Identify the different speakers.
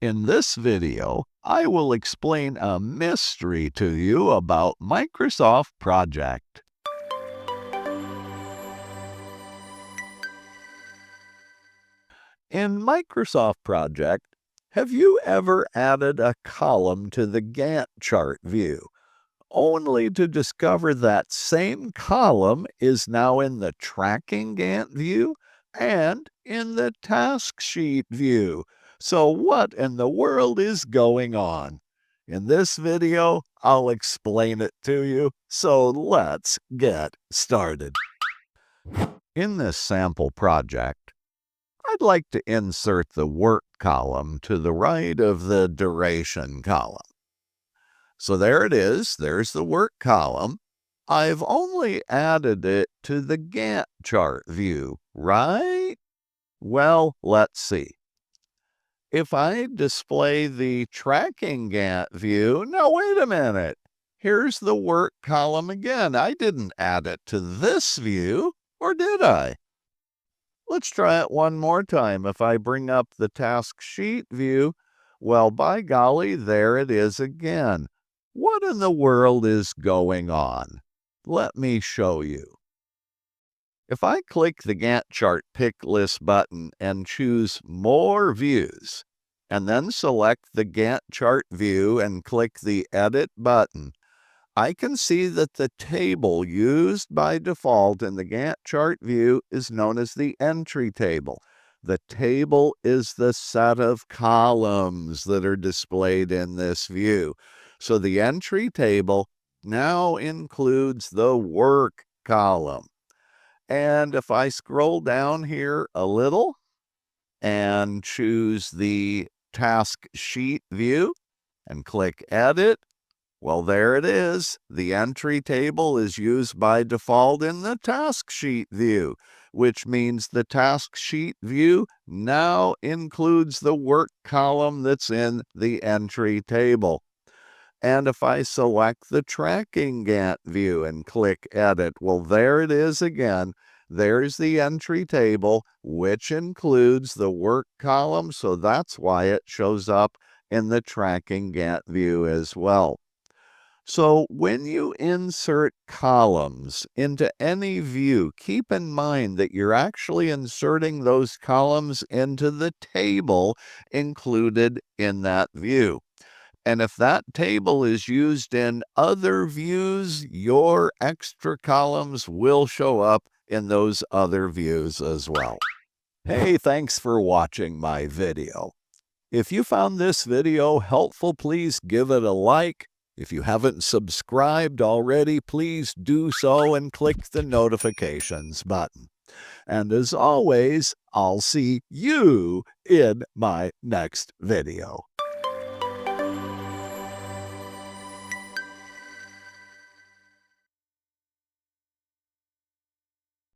Speaker 1: In this video, I will explain a mystery to you about Microsoft Project. In Microsoft Project, have you ever added a column to the Gantt chart view, only to discover that same column is now in the Tracking Gantt view and in the Task Sheet view? So what in the world is going on? In this video, I'll explain it to you, so let's get started. In this sample project, I'd like to insert the work column to the right of the duration column. So there it is, there's the work column. I've only added it to the Gantt chart view, right? Well, let's see. If I display the Tracking Gantt view, now wait a minute. Here's the work column again. I didn't add it to this view, or did I? Let's try it one more time. If I bring up the Task Sheet view, well, by golly, there it is again. What in the world is going on? Let me show you. If I click the Gantt chart pick list button and choose More Views, and then select the Gantt chart view and click the Edit button, I can see that the table used by default in the Gantt chart view is known as the entry table. The table is the set of columns that are displayed in this view. So the entry table now includes the work column. And if I scroll down here a little and choose the Task Sheet view and click Edit, well, there it is. The entry table is used by default in the Task Sheet view, which means the Task Sheet view now includes the work column that's in the entry table. And if I select the Tracking Gantt view and click Edit, well, there it is again. There's the entry table, which includes the work column, so that's why it shows up in the Tracking Gantt view as well. So when you insert columns into any view, keep in mind that you're actually inserting those columns into the table included in that view. And if that table is used in other views, your extra columns will show up in those other views as well. Hey, thanks for watching my video. If you found this video helpful, please give it a like. If you haven't subscribed already, please do so and click the notifications button. And as always, I'll see you in my next video.